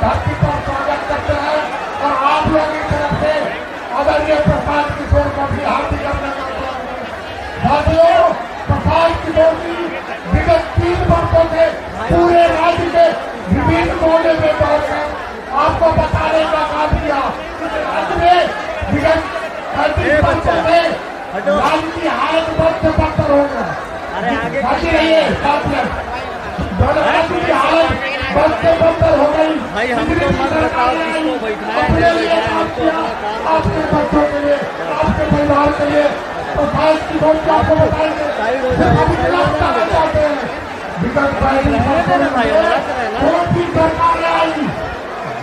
धरती पर स्वागत करते हैं और आप लोगों की तरफ से आदरणीय प्रसाद किशोर को भी हार्दिक अभिनंदन। साथियों, प्रसाद किशोर जी विगत 3 वर्षों से पूरे राज्य के विभिन्न कोने में दौड़कर आपको बताने का काम किया। राज्य में विगत 35 वर्षों से राज्य की हालत बहुत से बदतर हो गया। राज्य रहिए राज्य की हालत बहुत से बदतर हो गई। भाई हमको मत बताओ किसको बैठाया है, आपके बच्चों के लिए, आपके परिवार के लिए प्रसाद किशोर जी आपको बताएंगे। विगत 35 वर्षों में कौन सी सरकार आई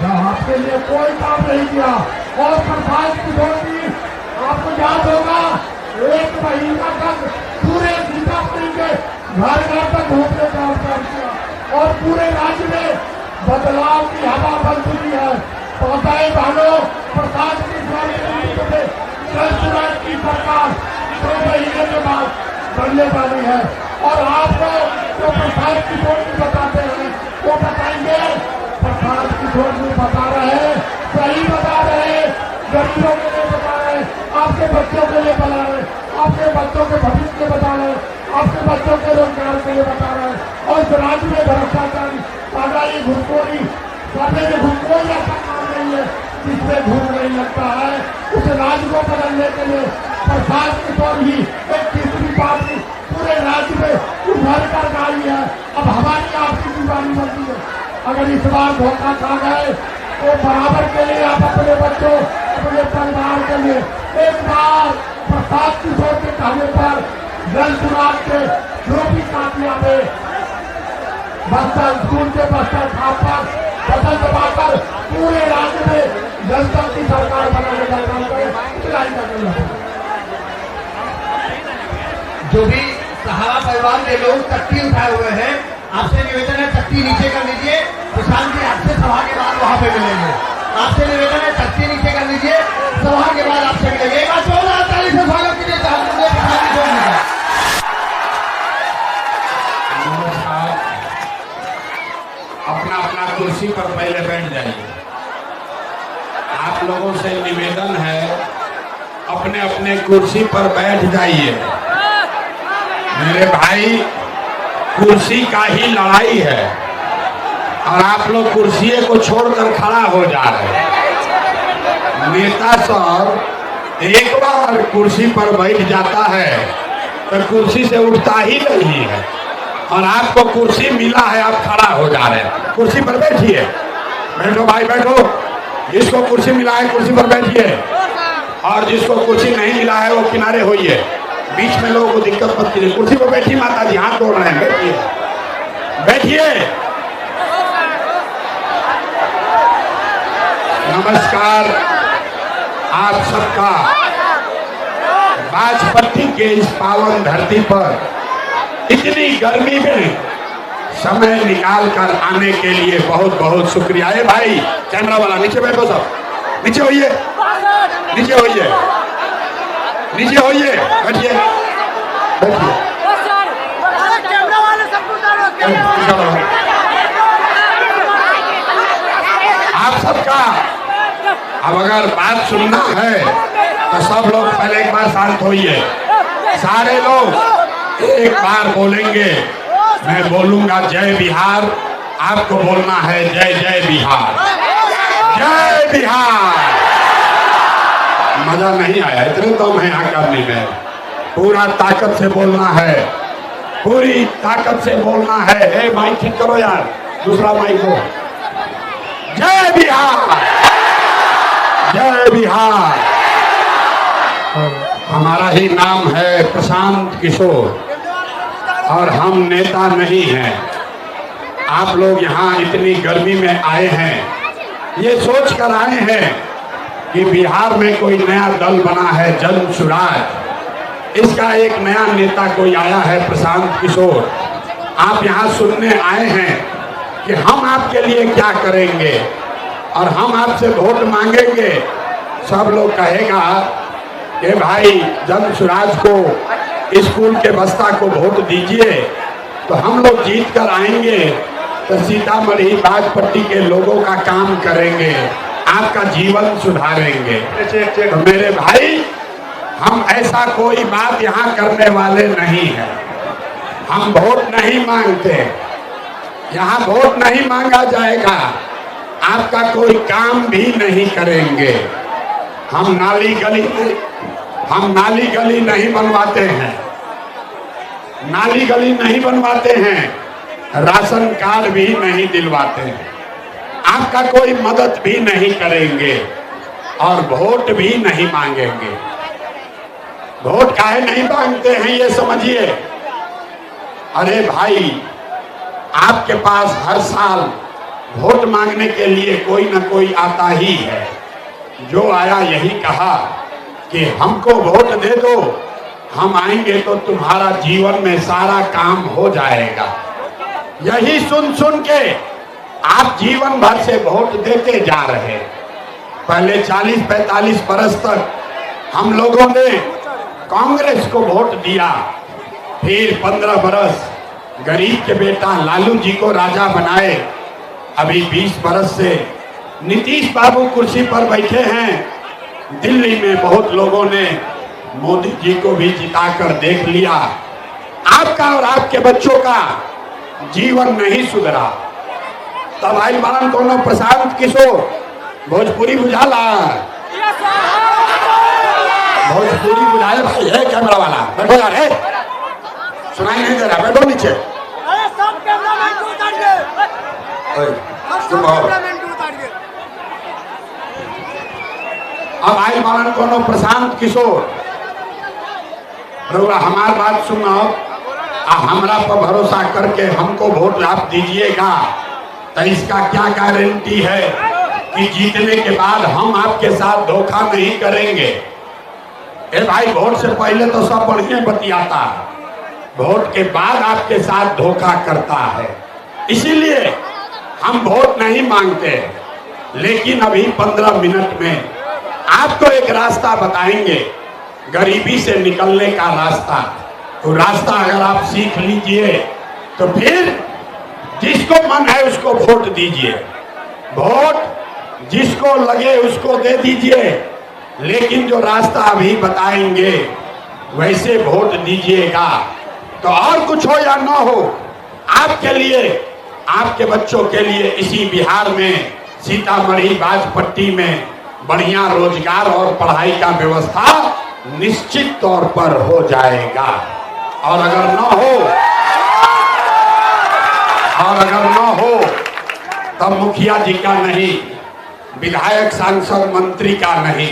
जब आपके लिए कोई काम नहीं किया। और प्रसाद किशोर जी आपको याद होगा 1 महीना तक पूरे सीतापुर के घर घर तक घूमने का अवसर किया और पूरे राज्य में बदलाव की हवा बन चुकी है। माताएं बहनों, प्रसाद किशोर की सरकार 2 महीने के बाद बनने वाली है और आपको जो प्रसाद किशोर जी बताते हैं वो बताएंगे। प्रसाद किशोर जी बता रहे हैं, सही बता रहे हैं, गरीबों के लिए बता रहे हैं, आपके बच्चों के लिए बता रहे हैं, आपके बच्चों के भविष्य के बता रहे हैं, आपके बच्चों के रोजगार के लिए बता रहे हैं। और इस राज्य में भ्रष्टाचारी, महंगाई, घुसखोरी, घुसखोरी ऐसा काम नहीं है जिसमें घूम नहीं लगता है। उस राज्य को बदलने के लिए प्रसाद किशोर ही एक तीसरी पार्टी पूरे राज्य में उभर कर आई है। अब हमारी आपकी दीवानी बनती है। अगर इस बार धोखा खा गए तो बराबर के लिए आप अपने बच्चों, अपने परिवार के लिए एक बार प्रसाद किशोर के कहने पर जल सुराग के जो भी काटिया में बस्तर स्कूल के बस्तर खाप पर बदल दबाकर पूरे राज्य में जनता की सरकार बनाने का काम करें। जो भी सहारा परिवार के लोग तख्ती उठाए हुए हैं, आपसे निवेदन है तख्ती नीचे कर लीजिए। प्रशांत जी आपसे सभा के बाद वहां पे मिलेंगे। आपसे निवेदन है तख्ती नीचे कर लीजिए, सभा के बाद आपसे मिलेंगे। एक बार 14 तारीख से स्वागत कीजिए प्रशांत जी का। अपना अपना कुर्सी पर पहले बैठ जाइए। आप लोगों से निवेदन है अपने अपने कुर्सी पर बैठ जाइए। मेरे भाई, कुर्सी का ही लड़ाई है और आप लोग कुर्सी को छोड़कर खड़ा हो जा रहे हैं। नेता सब एक बार कुर्सी पर बैठ जाता है तो कुर्सी से उठता ही नहीं है और आपको कुर्सी मिला है, आप खड़ा हो जा रहे हैं। कुर्सी पर बैठिए, बैठो भाई बैठो। जिसको कुर्सी मिला है कुर्सी पर बैठिए और जिसको कुर्सी नहीं मिला है वो किनारे होइए। बीच में लोगों को दिक्कत मत कीजिए। कुर्सी पर बैठिए माता जी, हाथ तोड़ रहे हैं, बैठिए बैठिए। नमस्कार आप सबका। बाजपट्टी के इस पावन धरती पर इतनी गर्मी में समय निकाल कर आने के लिए बहुत बहुत शुक्रिया है। भाई कैमरा वाला नीचे बैठो, सब नीचे होइए, नीचे होइए, नीचे होइए, बैठिए बैठिए। आप सबका अब अगर बात सुनना है तो सब लोग पहले एक बार शांत होइए। सारे लोग एक बार बोलेंगे, मैं बोलूंगा जय बिहार, आपको बोलना है जय जय बिहार, जय बिहार। मजा नहीं आया, इतने दम है यहाँ करने में। पूरा ताकत से बोलना है, पूरी ताकत से बोलना है। ए माइक ठीक करो यार, दूसरा माइक को। जय बिहार, जय बिहार। हमारा ही नाम है प्रशांत किशोर और हम नेता नहीं हैं। आप लोग यहाँ इतनी गर्मी में आए हैं, ये सोच कर आए हैं कि बिहार में कोई नया दल बना है जन सुराज, इसका एक नया नेता कोई आया है प्रशांत किशोर। आप यहाँ सुनने आए हैं कि हम आपके लिए क्या करेंगे और हम आपसे वोट मांगेंगे। सब लोग कहेगा कि भाई जन सुराज को, स्कूल के बस्ता को वोट दीजिए तो हम लोग जीत कर आएंगे तो सीतामढ़ी बाजपट्टी के लोगों का काम करेंगे, आपका जीवन सुधारेंगे। तो मेरे भाई, हम ऐसा कोई बात यहाँ करने वाले नहीं है। हम वोट नहीं मांगते, यहाँ वोट नहीं मांगा जाएगा, आपका कोई काम भी नहीं करेंगे। हम नाली गली नहीं बनवाते हैं, नाली गली नहीं बनवाते हैं, राशन कार्ड भी नहीं दिलवाते हैं, आपका कोई मदद भी नहीं करेंगे और वोट भी नहीं मांगेंगे। वोट काहे नहीं मांगते हैं ये समझिए। अरे भाई, आपके पास हर साल वोट मांगने के लिए कोई ना कोई आता ही है। जो आया यही कहा कि हमको वोट दे दो, हम आएंगे तो तुम्हारा जीवन में सारा काम हो जाएगा। यही सुन सुन के आप जीवन भर से वोट देते जा रहे। पहले 40-45 बरस तक हम लोगों ने कांग्रेस को वोट दिया, फिर 15 बरस गरीब के बेटा लालू जी को राजा बनाए। अभी 20 बरस से नीतीश बाबू कुर्सी पर बैठे हैं। दिल्ली में बहुत लोगों ने मोदी जी को भी जिताकर देख लिया। आपका और आपके बच्चों का जीवन नहीं सुधरा। तब आई मानन कोनो प्रशांत किशोर भोजपुरी बुझाला, भोजपुरी बुझाए भाई है कैमरा वाला, बैठो यार, है सुनाई नहीं दे रहा, बैठो नीचे। अब आई मानन कोनो प्रशांत किशोर, हमार बात सुनो, हमरा पर भरोसा करके हमको वोट आप दीजिएगा, तो इसका क्या गारंटी है कि जीतने के बाद हम आपके साथ धोखा नहीं करेंगे। ए भाई, वोट से पहले तो सब बढ़िया बतियाता है, वोट के बाद आपके साथ धोखा करता है। इसीलिए हम वोट नहीं मांगते। लेकिन अभी 15 मिनट में आपको एक रास्ता बताएंगे, गरीबी से निकलने का रास्ता। तो रास्ता अगर आप सीख लीजिए तो फिर जिसको मन है उसको वोट दीजिए, वोट जिसको लगे उसको दे दीजिए। लेकिन जो रास्ता अभी बताएंगे वैसे वोट दीजिएगा, तो और कुछ हो या ना हो, आपके लिए, आपके बच्चों के लिए इसी बिहार में सीतामढ़ी बाजपट्टी में बढ़िया रोजगार और पढ़ाई का व्यवस्था निश्चित तौर पर हो जाएगा। और अगर न हो तब मुखिया जी का नहीं, विधायक सांसद मंत्री का नहीं,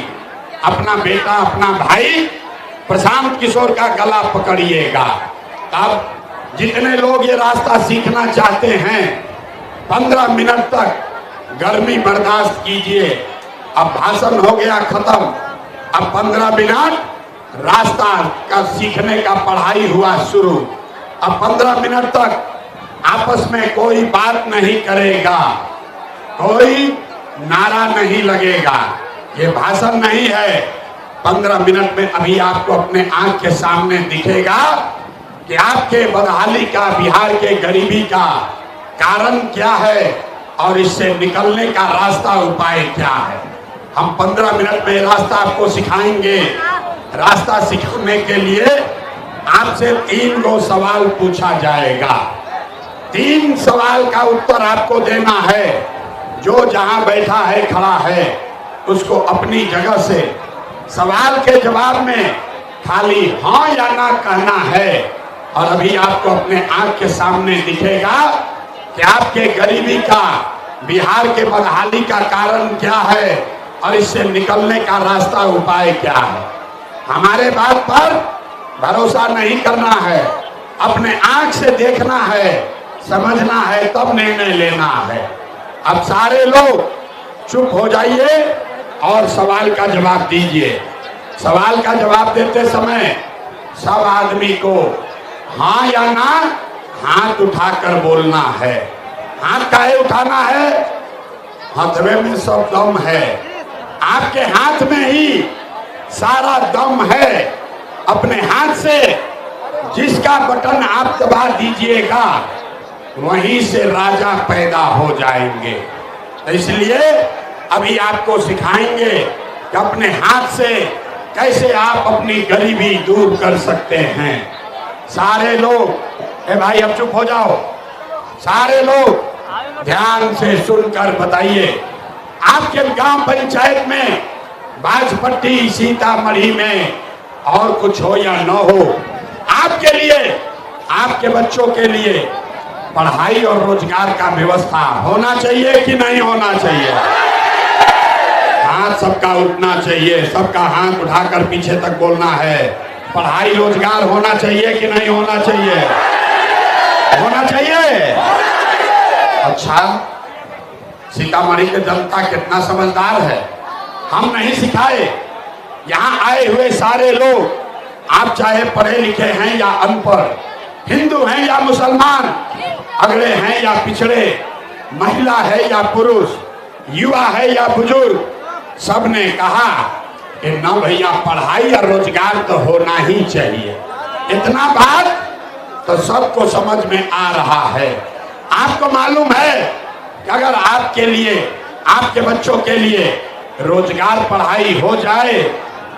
अपना बेटा अपना भाई प्रशांत किशोर का गला पकड़िएगा। तब जितने लोग ये रास्ता सीखना चाहते हैं 15 मिनट तक गर्मी बर्दाश्त कीजिए। अब भाषण हो गया खत्म, अब 15 मिनट रास्ता का सीखने का पढ़ाई हुआ शुरू। अब 15 मिनट तक आपस में कोई बात नहीं करेगा, कोई नारा नहीं लगेगा, ये भाषण नहीं है। 15 मिनट में अभी आपको अपने आंख के सामने दिखेगा कि आपके बदहाली का, बिहार के गरीबी का कारण क्या है और इससे निकलने का रास्ता, उपाय क्या है। हम 15 मिनट में रास्ता आपको सिखाएंगे। रास्ता सिखाने के लिए आपसे 3 गो सवाल पूछा जाएगा। 3 सवाल का उत्तर आपको देना है। जो जहां बैठा है, खड़ा है, उसको अपनी जगह से सवाल के जवाब में खाली हाँ या ना कहना है। और अभी आपको अपने आंख के सामने दिखेगा कि आपके गरीबी का, बिहार के बदहाली का कारण क्या है और इससे निकलने का रास्ता, उपाय क्या है। हमारे बात पर भरोसा नहीं करना है, अपने आंख से देखना है, समझना है, तब निर्णय लेना है। अब सारे लोग चुप हो जाइए और सवाल का जवाब दीजिए। सवाल का जवाब देते समय सब आदमी को हाँ या ना हाथ उठाकर बोलना है। हाथ काहे उठाना है? हथवे में सब दम है, आपके हाथ में ही सारा दम है। अपने हाथ से जिसका बटन आप दबा दीजिएगा वहीं से राजा पैदा हो जाएंगे। तो इसलिए अभी आपको सिखाएंगे कि अपने हाथ से कैसे आप अपनी गरीबी दूर कर सकते हैं। सारे लोग, ए भाई अब चुप हो जाओ, सारे लोग ध्यान से सुनकर बताइए, आपके ग्राम पंचायत में, बाजपट्टी, सीतामढ़ी में और कुछ हो या न हो, आपके लिए, आपके बच्चों के लिए पढ़ाई और रोजगार का व्यवस्था होना चाहिए कि नहीं होना चाहिए? हाथ सबका उठना चाहिए, सबका हाथ उठाकर पीछे तक बोलना है। पढ़ाई रोजगार होना चाहिए कि नहीं होना चाहिए? होना चाहिए। अच्छा, सीतामढ़ी की जनता कितना समझदार है, हम नहीं सिखाए। यहाँ आए हुए सारे लोग, आप चाहे पढ़े लिखे हैं या अनपढ़, हिंदू हैं या मुसलमान, अगड़े हैं या पिछड़े, महिला है या पुरुष, युवा है या बुजुर्ग, सबने कहा कि न भैया पढ़ाई और रोजगार तो होना ही चाहिए। इतना बात तो सबको समझ में आ रहा है। आपको मालूम है कि अगर आपके लिए, आपके बच्चों के लिए रोजगार पढ़ाई हो जाए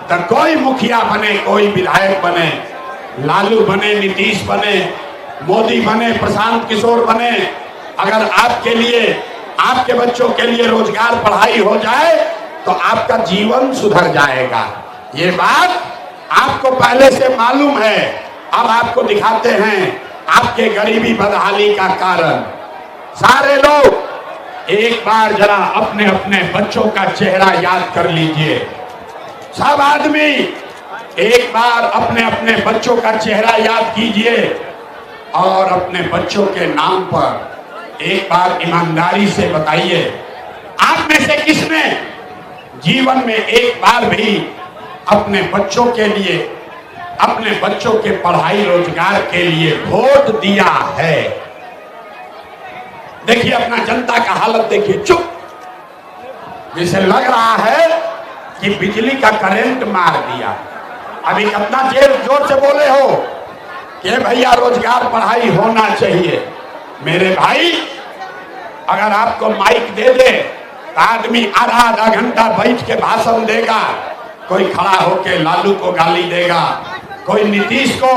तो कोई मुखिया बने, कोई विधायक बने, लालू बने, नीतीश बने, मोदी बने, प्रशांत किशोर बने, अगर आपके लिए, आपके बच्चों के लिए रोजगार पढ़ाई हो जाए तो आपका जीवन सुधर जाएगा। ये बात आपको पहले से मालूम है। अब आपको दिखाते हैं आपके गरीबी बदहाली का कारण। सारे लोग एक बार जरा अपने अपने बच्चों का चेहरा याद कर लीजिए। सब आदमी एक बार अपने अपने बच्चों का चेहरा याद कीजिए और अपने बच्चों के नाम पर एक बार ईमानदारी से बताइए, आप में से किसने जीवन में एक बार भी अपने बच्चों के लिए, अपने बच्चों के पढ़ाई रोजगार के लिए वोट दिया है? देखिए अपना जनता का हालत देखिए, चुप, जैसे लग रहा है कि बिजली का करंट मार दिया। अभी कितना जोर से बोले हो कि भैया रोजगार पढ़ाई होना चाहिए। मेरे भाई, अगर आपको माइक दे दे तो आदमी आधा आधा घंटा बैठ के भाषण देगा, कोई खड़ा होके लालू को गाली देगा, कोई नीतीश को,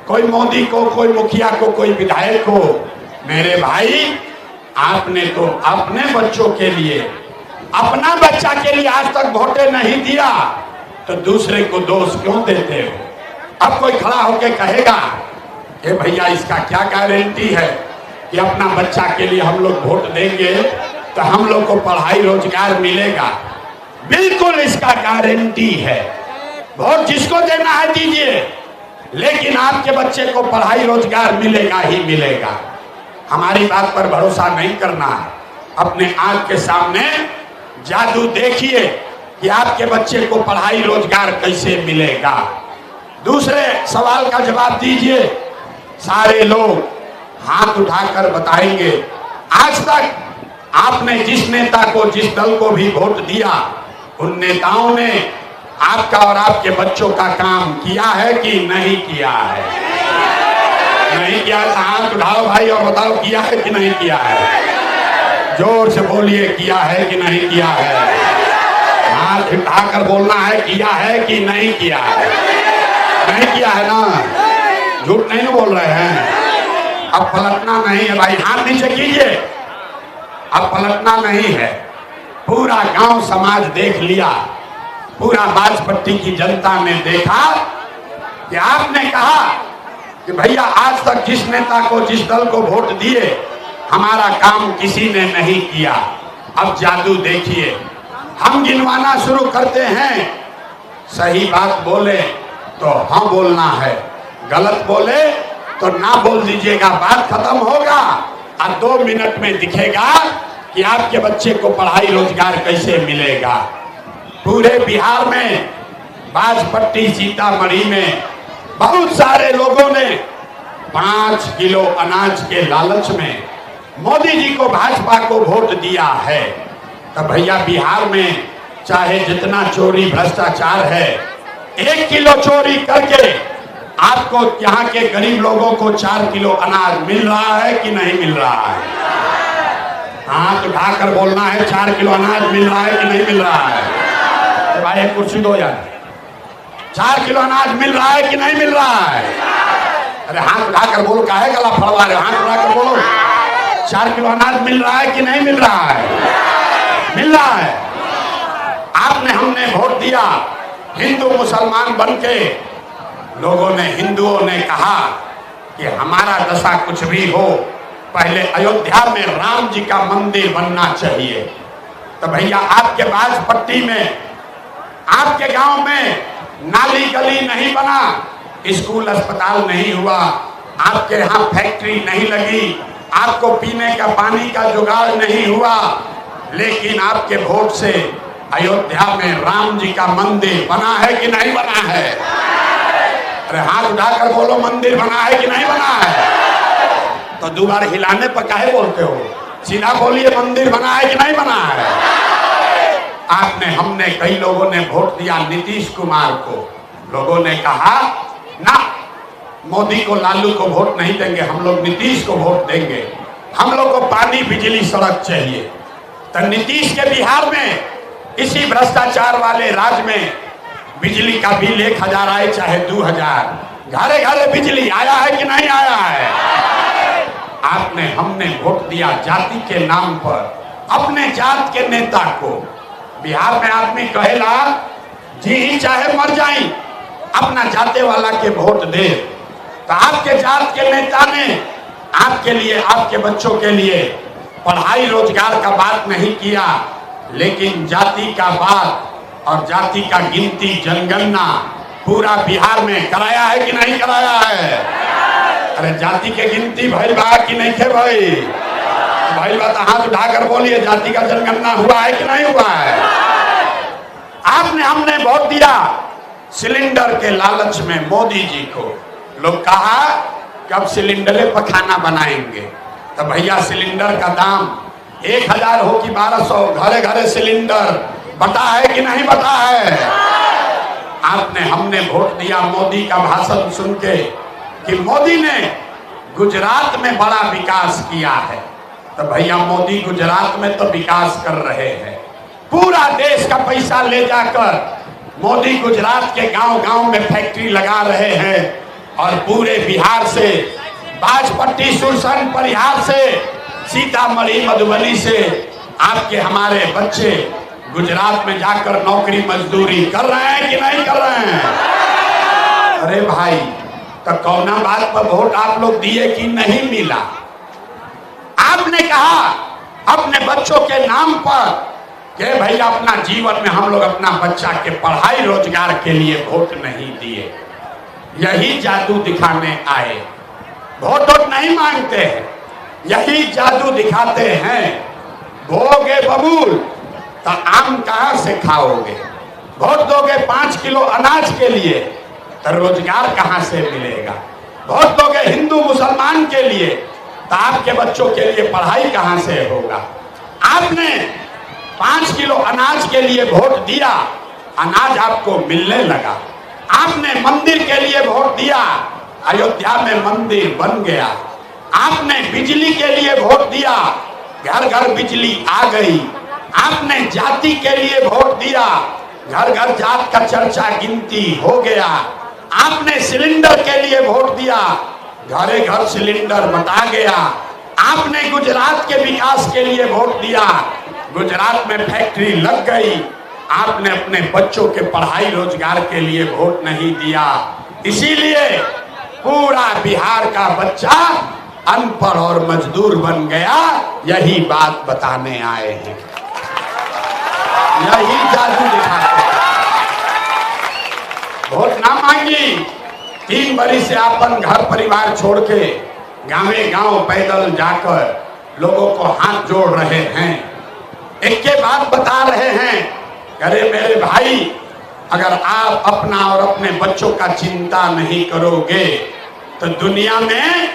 कोई मोदी को, कोई मुखिया को, कोई विधायक को। मेरे भाई, आपने तो अपने बच्चों के लिए, अपना बच्चा के लिए आज तक वोटे नहीं दिया, तो दूसरे को दोष क्यों देते हो? अब कोई खड़ा होके कहेगा कि भैया इसका क्या गारंटी है कि अपना बच्चा के लिए हम लोग वोट देंगे तो हम लोग को पढ़ाई रोजगार मिलेगा? बिल्कुल इसका गारंटी है। वोट जिसको देना है दीजिए, लेकिन आपके बच्चे को पढ़ाई रोजगार मिलेगा ही मिलेगा। हमारी बात पर भरोसा नहीं करना है, अपने आंख के सामने जादू देखिए कि आपके बच्चे को पढ़ाई रोजगार कैसे मिलेगा। दूसरे सवाल का जवाब दीजिए। सारे लोग हाथ उठाकर बताएंगे, आज तक आपने जिस नेता को, जिस दल को भी वोट दिया, उन नेताओं ने आपका और आपके बच्चों का काम किया है कि नहीं किया है? नहीं किया तो हाथ उठाओ भाई और बताओ किया है कि नहीं किया है? जोर से बोलिए, किया है कि नहीं किया है? हाथ उठाकर बोलना है, किया है कि नहीं किया है? नहीं किया है ना, झूठ नहीं बोल रहे हैं। अब पलटना नहीं है भाई, हाथ नीचे कीजिए। अब पलटना नहीं है। पूरा गांव समाज देख लिया, पूरा बाजपट्टी की जनता ने देखा कि आपने कहा कि भैया आज तक जिस नेता को, जिस दल को वोट दिए, हमारा काम किसी ने नहीं किया। अब जादू देखिए, हम गिनवाना शुरू करते हैं। सही बात बोले तो हाँ बोलना है, गलत बोले तो ना बोल दीजिएगा, बात खत्म होगा और 2 मिनट में दिखेगा कि आपके बच्चे को पढ़ाई रोजगार कैसे मिलेगा। पूरे बिहार में, बाजपट्टी, सीतामढ़ी में बहुत सारे लोगों ने 5 किलो अनाज के लालच में मोदी जी को, भाजपा को वोट दिया है। तो भैया बिहार में चाहे जितना चोरी भ्रष्टाचार है, 1 किलो चोरी करके आपको यहाँ के गरीब लोगों को 4 किलो अनाज मिल रहा है कि नहीं मिल रहा है? हाथ उठाकर बोलना है, 4 किलो अनाज मिल रहा है कि नहीं मिल रहा है? भाई एक कुर्सी दो यार। 4 किलो अनाज मिल रहा है कि नहीं मिल रहा है? अरे हाथ उठाकर बोलो, काहे गला फड़वा रहे हो? हाथ उठाकर बोलो, 4 किलो अनाज मिल रहा है कि नहीं मिल रहा है? मिल रहा है। आपने हमने वोट दिया, हिंदू मुसलमान बनके लोगों ने, हिंदुओं ने कहा कि हमारा दशा कुछ भी हो, पहले अयोध्या में राम जी का मंदिर बनना चाहिए। तो भैया आपके बाजपट्टी में, आपके गांव में नाली गली नहीं बना, स्कूल अस्पताल नहीं हुआ, आपके यहाँ फैक्ट्री नहीं लगी, आपको पीने का पानी का जुगाड़ नहीं हुआ, लेकिन आपके वोट से अयोध्या में राम जी का मंदिर बना है कि नहीं बना है? अरे हाथ उठाकर बोलो, मंदिर बना है कि नहीं बना है? तो दोबारा हिलाने पर काहे बोलते हो? सीधा बोलिए, मंदिर बना है कि नहीं बना है? आपने, हमने, कई लोगों ने वोट दिया नीतीश कुमार को। लोगों ने कहा ना, मोदी को, लालू को वोट नहीं देंगे, हम लोग नीतीश को वोट देंगे, हम लोग को पानी बिजली सड़क चाहिए। तो नीतीश के बिहार में, इसी भ्रष्टाचार वाले राज्य में बिजली का बिल 1000 आए चाहे 2000, घरे घरे बिजली आया है कि नहीं आया है? आपने, हमने वोट दिया जाति के नाम पर, अपने जात के नेता को। बिहार में आदमी कहेला जी चाहे मर जाई, अपना जाते वाला के वोट दे। तो आपके जात के नेता ने आपके लिए, आपके बच्चों के लिए पढ़ाई रोजगार का बात नहीं किया, लेकिन जाति का बात और जाति का गिनती, जनगणना पूरा बिहार में कराया है कि नहीं कराया है? अरे जाति के गिनती भइल बा कि नहीं थे भाई? भइल बा तो हाथ उठाकर बोलिए, जाति का जनगणना हुआ है कि नहीं हुआ है? आपने, हमने वोट दिया सिलेंडर के लालच में मोदी जी को। लोग कहा कि अब सिलेंडरे पर खाना बनाएंगे। तो भैया सिलेंडर का दाम 1000 हो कि 1200, घरे घरे सिलेंडर बता है कि नहीं बता है? आपने, हमने वोट दिया मोदी का भाषण सुन के कि मोदी ने गुजरात में बड़ा विकास किया है। तो भैया मोदी गुजरात में तो विकास कर रहे हैं, पूरा देश का पैसा ले जाकर मोदी गुजरात के गांव-गांव में फैक्ट्री लगा रहे हैं, और पूरे बिहार से, बाजपट्टी, सुरसन, परिहार से, सीतामढ़ी, मधुबनी से आपके हमारे बच्चे गुजरात में जाकर नौकरी मजदूरी कर रहे हैं कि नहीं कर रहे हैं? अरे भाई, तो कौना बात पर वोट आप लोग दिए कि नहीं मिला? आपने कहा अपने बच्चों के नाम पर कि भैया अपना जीवन में हम लोग अपना बच्चा के पढ़ाई रोजगार के लिए वोट नहीं दिए। यही जादू दिखाने आए, वोट नहीं मांगते हैं, यही जादू दिखाते हैं। भोगे बबूल तो आम कहां से खाओगे? वोट दोगे 5 किलो अनाज के लिए तो रोजगार कहां से मिलेगा? वोट दोगे हिंदू मुसलमान के लिए तो आपके बच्चों के लिए पढ़ाई कहां से होगा? आपने 5 किलो अनाज के लिए वोट दिया, अनाज आपको मिलने लगा। आपने मंदिर के लिए वोट दिया, अयोध्या में मंदिर बन गया। आपने बिजली के लिए वोट दिया, घर घर बिजली आ गई। आपने जाति के लिए वोट दिया, घर घर जात का चर्चा गिनती हो गया। आपने सिलेंडर के लिए वोट दिया, घरे घर सिलेंडर बटा गया। आपने गुजरात के विकास के लिए वोट दिया, गुजरात में फैक्ट्री लग गई। आपने अपने बच्चों के पढ़ाई रोजगार के लिए वोट नहीं दिया, इसीलिए पूरा बिहार का बच्चा अनपढ़ और मजदूर बन गया। यही बात बताने आए हैं, यही जादू दिखाते हैं। वोट ना मांगी, 3 बरस से अपन घर परिवार छोड़ के गाँवे गांव पैदल जाकर लोगों को हाथ जोड़ रहे हैं, एक के बात बता रहे हैं। अरे मेरे भाई, अगर आप अपना और अपने बच्चों का चिंता नहीं करोगे तो दुनिया में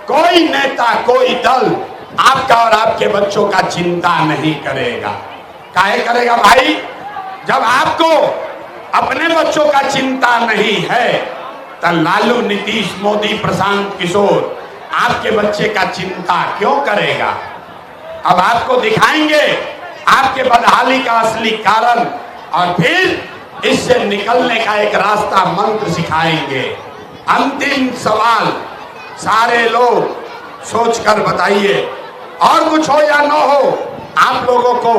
कोई नेता, कोई दल आपका और आपके बच्चों का चिंता नहीं करेगा। काहे करेगा भाई? जब आपको अपने बच्चों का चिंता नहीं है तो लालू, नीतीश, मोदी, प्रशांत किशोर आपके बच्चे का चिंता क्यों करेगा? अब आपको दिखाएंगे आपके बदहाली का असली कारण और फिर इससे निकलने का एक रास्ता मंत्र सिखाएंगे। अंतिम सवाल सारे लोग सोचकर बताइए, और कुछ हो या न हो, आप लोगों को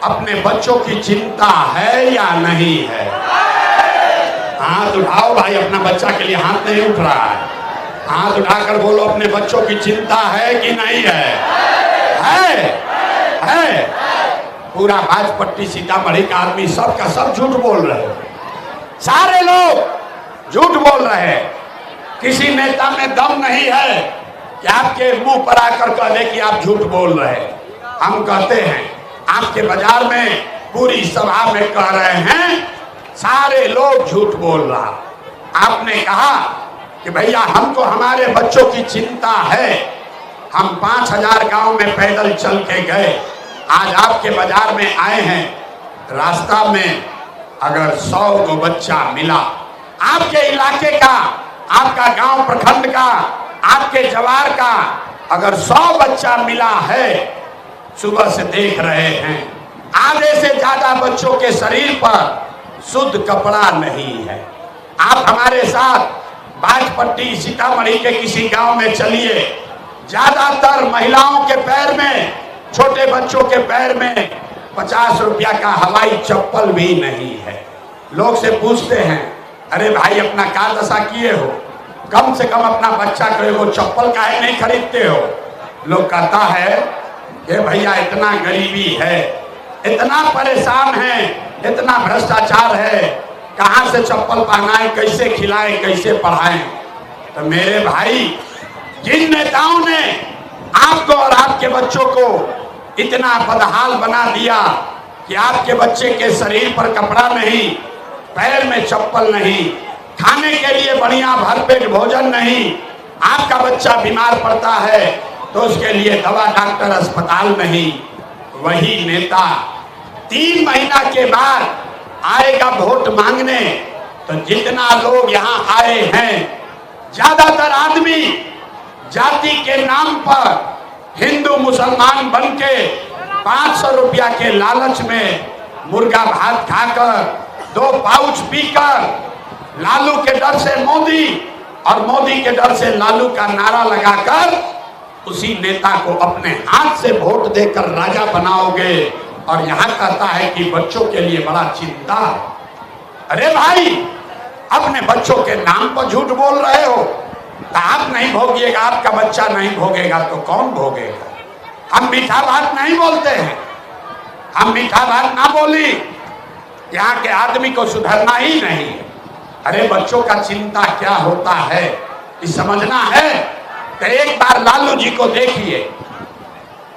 अपने बच्चों की चिंता है या नहीं है? हाथ उठाओ भाई, अपना बच्चा के लिए हाथ नहीं उठ रहा है। हाथ उठाकर बोलो, अपने बच्चों की चिंता है कि नहीं है? है। पूरा बाजपट्टी सीतामढ़ी का आदमी सब का सब झूठ बोल रहे हैं। सारे लोग झूठ बोल रहे हैं। किसी नेता में दम नहीं है कि आपके मुंह पर आकर कह दे कि आप झूठ बोल रहे हैं। हम कहते हैं, आपके बाजार में पूरी सभा में कह रहे हैं सारे लोग झूठ बोल रहा। आपने कहा कि भैया हमको हमारे बच्चों की चिंता है। हम 5000 गांव में पैदल चल के गए, आज आपके बाजार में आए हैं। रास्ता में अगर 100 को बच्चा मिला, आपके इलाके का, आपका गांव प्रखंड का, आपके जवार का अगर 100 बच्चा मिला है, सुबह से देख रहे हैं आधे से ज्यादा बच्चों के शरीर पर शुद्ध कपड़ा नहीं है। आप हमारे साथ बाजपट्टी सीतामढ़ी के किसी गांव में चलिए, ज्यादातर महिलाओं के पैर में, छोटे बच्चों के पैर में 50 रुपया का हवाई चप्पल भी नहीं है। लोग से पूछते हैं, अरे भाई अपना क्या दशा किए हो, कम से कम अपना बच्चा को वो चप्पल काहे नहीं खरीदते हो? लोग कहता है कि भैया इतना गरीबी है, इतना परेशान है, इतना भ्रष्टाचार है, कहाँ से चप्पल पहनाएं, कैसे खिलाएं, कैसे पढ़ाएं? तो मेरे भाई, जिन नेताओं ने आपको और आपके बच्चों को इतना बदहाल बना दिया कि आपके बच्चे के शरीर पर कपड़ा नहीं, पैर में चप्पल नहीं, खाने के लिए बढ़िया भरपेट भोजन नहीं, आपका बच्चा बीमार पड़ता है तो उसके लिए दवा, डॉक्टर, अस्पताल नहीं, वही नेता 3 महीना के बाद आएगा वोट मांगने। तो जितना लोग यहाँ आए हैं, ज्यादातर आदमी जाति के नाम पर हिंदू मुसलमान बनके 500 रुपया के लालच में मुर्गा भात खाकर, 2 पाउच पीकर, लालू के डर से मोदी और मोदी के डर से लालू का नारा लगाकर उसी नेता को अपने हाथ से वोट देकर राजा बनाओगे और यहाँ कहता है कि बच्चों के लिए बड़ा चिंता। अरे भाई, अपने बच्चों के नाम पर झूठ बोल रहे हो, तो आप नहीं भोगिएगा, आपका बच्चा नहीं भोगेगा तो कौन भोगेगा? हम मीठा बात नहीं बोलते हैं, हम मीठा बात ना बोली, यहाँ के आदमी को सुधरना ही नहीं। अरे बच्चों का चिंता क्या होता है ये समझना है तो एक बार लालू जी को देखिए।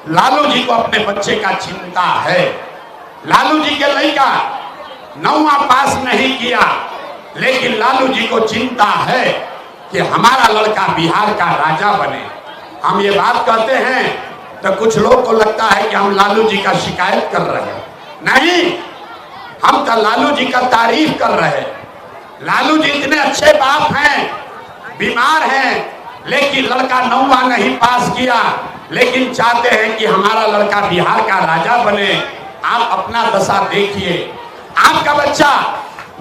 लालू जी को अपने बच्चे का चिंता है। लालू जी के लड़का 9वां पास नहीं किया, लेकिन लालू जी को चिंता है कि हमारा लड़का बिहार का राजा बने। हम ये बात कहते हैं तो कुछ लोग को लगता है कि हम लालू जी का शिकायत कर रहे हैं। नहीं, हम तो लालू जी का तारीफ कर रहे हैं। लालू जी इतने अच्छे बाप हैं, बीमार हैं, लेकिन लड़का 9वां नहीं पास किया, लेकिन चाहते हैं कि हमारा लड़का बिहार का राजा बने। आप अपना दशा देखिए। आपका बच्चा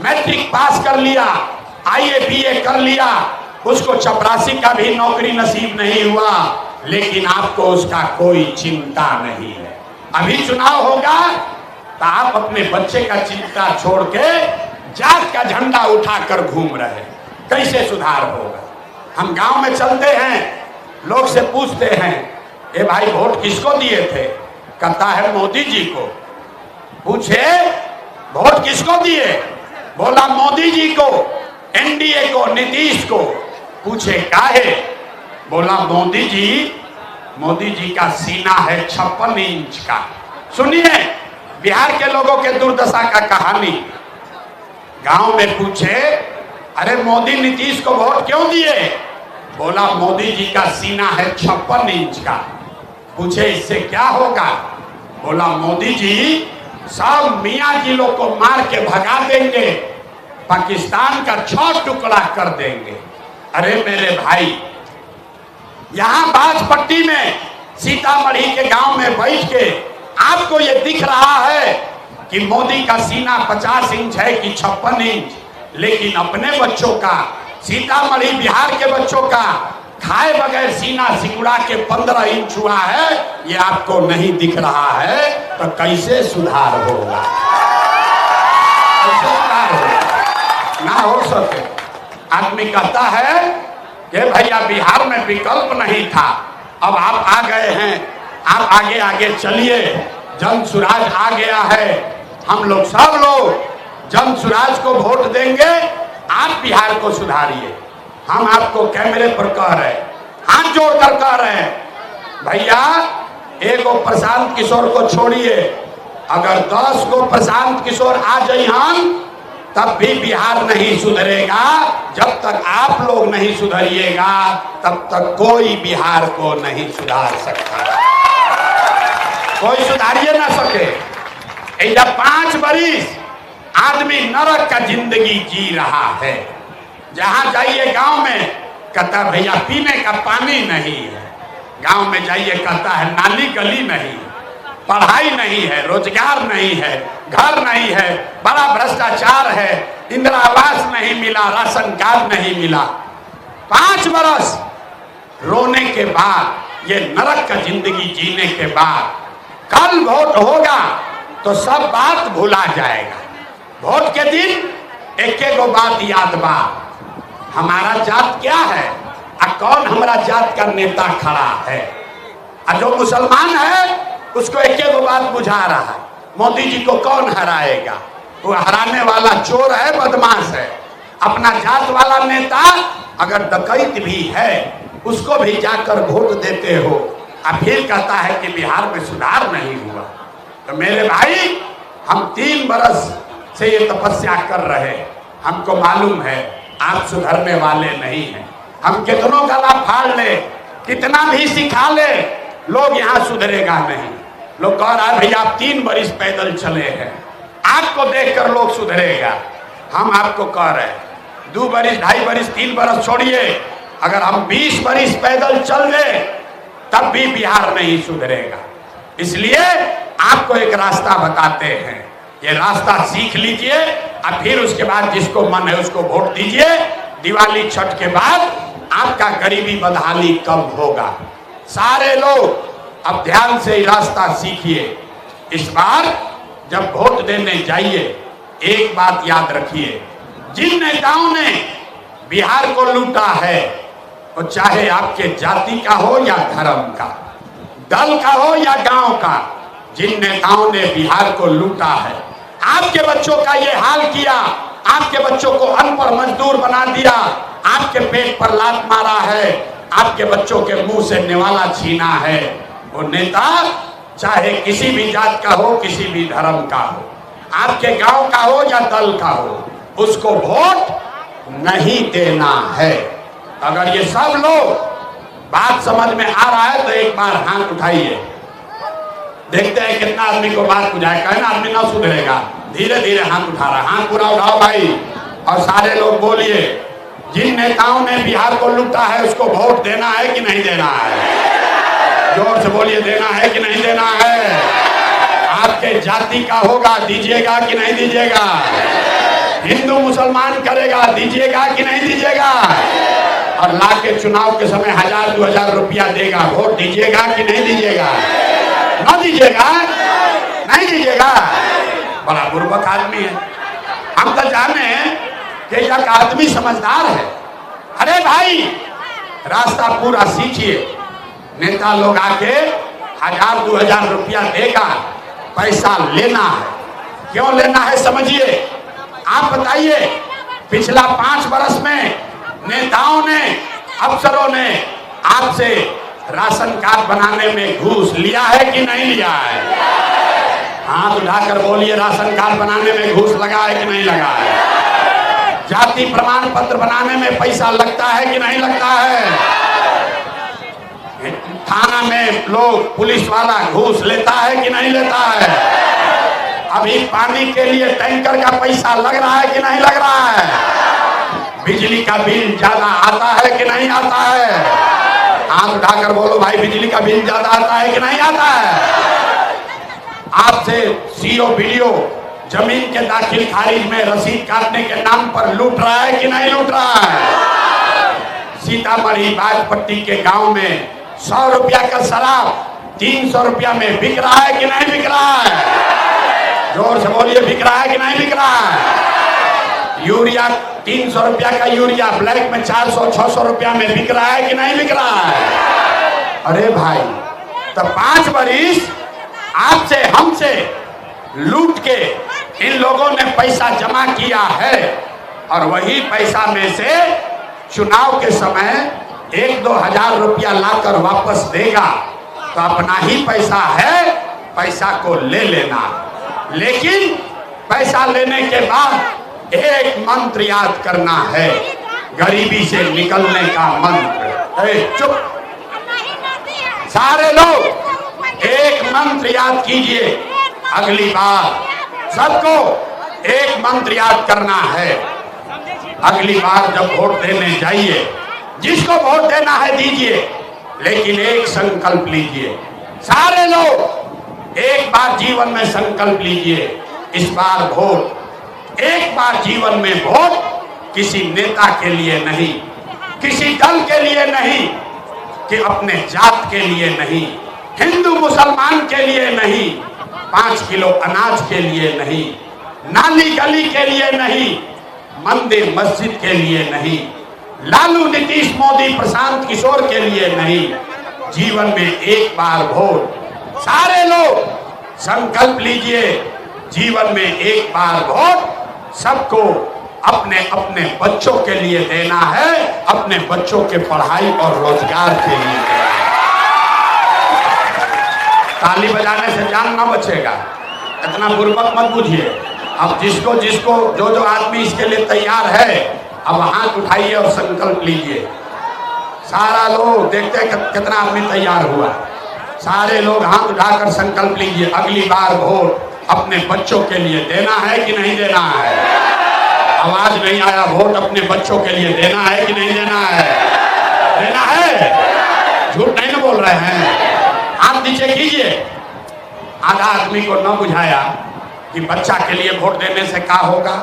मैट्रिक पास कर लिया, IAA BA कर लिया, उसको चपरासी का भी नौकरी नसीब नहीं हुआ, लेकिन आपको उसका कोई चिंता नहीं है। अभी चुनाव होगा तो आप अपने बच्चे का चिंता छोड़ के जात का झंडा उठाकर घूम रहे। कैसे सुधार होगा? हम गांव में चलते हैं, लोग से पूछते हैं, ए भाई वोट किसको दिए थे? कहता है मोदी जी को। पूछे वोट किसको दिए? बोला मोदी जी को, NDA को, नीतीश को। पूछे काहे? बोला मोदी जी का सीना है 56 इंच का। सुनिए बिहार के लोगों के दुर्दशा का कहानी। गांव में पूछे, अरे मोदी नीतीश को वोट क्यों दिए? बोला मोदी जी का सीना है 56 इंच का। पूछे इससे क्या होगा? बोला मोदी जी सब मियाँ जी लोग को मार के भगा देंगे, पाकिस्तान का 6 टुकड़ा कर देंगे। अरे मेरे भाई, यहां बाजपट्टी में सीतामढ़ी के गांव में बैठ के आपको ये दिख रहा है कि मोदी का सीना 50 इंच है कि 56 इंच, लेकिन अपने बच्चों का, सीतामढ़ी बिहार के बच्चों का खाए बगैर सीना सिकुड़ा के 15 इंच हुआ है, ये आपको नहीं दिख रहा है। तो कैसे सुधार होगा? कैसे सुधार होगा? ना हो सके। आदमी कहता है कि भैया बिहार में विकल्प नहीं था, अब आप आ गए हैं, आप आगे आगे चलिए, जन सुराज आ गया है, हम लोग सब लोग जन सुराज को वोट देंगे, आप बिहार को सुधारिए। हम आपको कैमरे पर कह रहे, हाथ जोड़कर कह रहे हैं, भैया एगो प्रशांत किशोर को छोड़िए, अगर 10 को प्रशांत किशोर आ जाए हम, तब भी बिहार नहीं सुधरेगा। जब तक आप लोग नहीं सुधरिएगा तब तक कोई बिहार को नहीं सुधार सकता, कोई सुधारिए ना सके। ऐसा 5 बरिस आदमी नरक का जिंदगी जी रहा है। जहां जाइए गांव में कहता भैया पीने का पानी नहीं है, गांव में जाइए कहता है नाली गली नहीं, पढ़ाई नहीं है, रोजगार नहीं है, घर नहीं है, बड़ा भ्रष्टाचार है, इंदिरा आवास नहीं मिला, राशन कार्ड नहीं मिला। 5 बरस रोने के बाद, ये नरक का जिंदगी जीने के बाद, कल वोट होगा तो सब बात भुला जाएगा। वोट के दिन एक बात याद बा, हमारा जात क्या है और कौन हमारा जात का नेता खड़ा है। और जो मुसलमान है उसको एक बात बुझा रहा है, मोदी जी को कौन हराएगा, वो हराने वाला चोर है, बदमाश है। अपना जात वाला नेता अगर डकैत भी है उसको भी जाकर वोट देते हो और फिर कहता है कि बिहार में सुधार नहीं हुआ। तो मेरे भाई, हम 3 बरस से ये तपस्या कर रहे, हमको मालूम है आप सुधरने वाले नहीं हैं। हम कितनों गला फाड़ ले, कितना भी सिखा ले, लोग यहाँ सुधरेगा नहीं। लोग कह रहा है भैया आप 3 बरिस पैदल चले हैं, आपको देखकर लोग सुधरेगा। हम आपको कह रहे हैं 2 बरिस, 2.5 बरिस, 3 बरस छोड़िए, अगर हम 20 बरिस पैदल चल गए तब भी बिहार नहीं सुधरेगा। इसलिए आपको एक रास्ता बताते हैं, ये रास्ता सीख लीजिए और फिर उसके बाद जिसको मन है उसको वोट दीजिए। दिवाली छठ के बाद आपका गरीबी बदहाली कम होगा। सारे लोग अब ध्यान से रास्ता सीखिए। इस बार जब वोट देने जाइए एक बात याद रखिए, जिन नेताओं ने बिहार को लूटा है, वो चाहे आपके जाति का हो या धर्म का, दल का हो या गांव का, जिन नेताओं ने बिहार को लूटा है, आपके बच्चों का ये हाल किया, आपके बच्चों को अनपढ़ मजदूर बना दिया, आपके पेट पर लात मारा है, आपके बच्चों के मुंह से निवाला छीना है, वो नेता चाहे किसी भी जात का हो, किसी भी धर्म का हो, आपके गांव का हो या दल का हो, उसको वोट नहीं देना है। अगर ये सब लोग बात समझ में आ रहा है तो एक बार हाथ उठाइए, देखते हैं कितना आदमी को बात बुझाए। कहना आदमी ना सुधरेगा, धीरे धीरे हाथ उठा रहा है, हाथ पूरा उठाओ भाई, और सारे लोग बोलिए, जिन नेताओं ने बिहार को लूटा है उसको वोट देना है कि नहीं देना है? जोर से बोलिए, देना है कि नहीं देना है? आपके जाति का होगा, दीजिएगा कि नहीं दीजिएगा? हिंदू मुसलमान करेगा, दीजिएगा कि नहीं दीजिएगा? और लाके चुनाव के समय 1000-2000 रुपया देगा, वोट दीजिएगा कि नहीं दीजिएगा? ना दीजिएगा, नहीं दीजिएगा। बड़ा बुर्बक आदमी है। हम तो जाने कि यह आदमी समझदार है। अरे भाई, रास्ता पूरा सीखिए। नेता लोग आके 1000-2000 रुपया देगा, पैसा लेना है। क्यों लेना है समझिए। आप बताइए, पिछला 5 वर्ष में नेताओं ने, अफसरों ने आपसे राशन कार्ड बनाने में घूस लिया है कि नहीं लिया है? हाथ उठाकर बोलिए, राशन कार्ड बनाने में घूस लगा है कि नहीं लगा है? जाति प्रमाण पत्र बनाने में पैसा लगता है कि नहीं लगता है? थाना में लोग, पुलिस वाला घूस लेता है कि नहीं लेता है? अब अभी पानी के लिए टैंकर का पैसा लग रहा है कि नहीं लग रहा है? बिजली का बिल ज्यादा आता है कि नहीं आता है? हाथ उठाकर बोलो भाई, बिजली का बिल ज्यादा आता है कि नहीं आता है? आपसे सीओ वीडियो जमीन के दाखिल खारिज में रसीद काटने के नाम पर लूट रहा है कि नहीं लूट रहा है? सीतामढ़ी बाजपट्टी के गांव में 100 रुपया का शराब 300 रुपया में बिक रहा है कि नहीं बिक रहा है? जोर से बोलिए, बिक रहा है कि नहीं बिक रहा है? यूरिया 300 रुपया का यूरिया ब्लैक में 400-600 रुपया में बिक रहा है कि नहीं बिक रहा है? अरे भाई, तो 5 बरिस आपसे हमसे लूट के इन लोगों ने पैसा जमा किया है और वही पैसा में से चुनाव के समय 1-2 हजार रुपया लाकर वापस देगा तो अपना ही पैसा है, पैसा को ले लेना। लेकिन पैसा लेने के बाद एक मंत्र याद करना है, गरीबी से निकलने का मंत्र। चुप सारे लोग, एक मंत्र याद कीजिए। अगली बार सबको एक मंत्र याद करना है। अगली बार जब वोट देने जाइए, जिसको वोट देना है दीजिए, लेकिन एक संकल्प लीजिए। सारे लोग एक बार जीवन में संकल्प लीजिए, इस बार वोट, एक बार जीवन में वोट किसी नेता के लिए नहीं, किसी दल के लिए नहीं, कि अपने जात के लिए नहीं, हिंदू मुसलमान के लिए नहीं, 5 किलो अनाज के लिए नहीं, नाली गली के लिए नहीं, मंदिर मस्जिद के लिए नहीं, लालू नीतीश मोदी प्रशांत किशोर के लिए नहीं, जीवन में एक बार वोट। सारे लोग संकल्प लीजिए, जीवन में एक बार वोट सबको अपने अपने बच्चों के लिए देना है, अपने बच्चों के पढ़ाई और रोजगार के लिए देना है। ताली बजाने से जान ना बचेगा, इतना बुर्बक मत बुझिए। अब जिसको जिसको जो आदमी इसके लिए तैयार है, अब हाथ उठाइए और संकल्प लीजिए। सारा लोग देखते हैं कितना आदमी तैयार हुआ। सारे लोग हाथ उठाकर संकल्प लीजिए, अगली बार वोट अपने बच्चों के लिए देना है कि नहीं देना है? आवाज नहीं आया, वोट अपने बच्चों के लिए देना है कि नहीं देना है? देना है, झूठ नहीं ना बोल रहे हैं। हाथ नीचे कीजिए। आधा आदमी को न बुझाया कि बच्चा के लिए वोट देने से क्या होगा।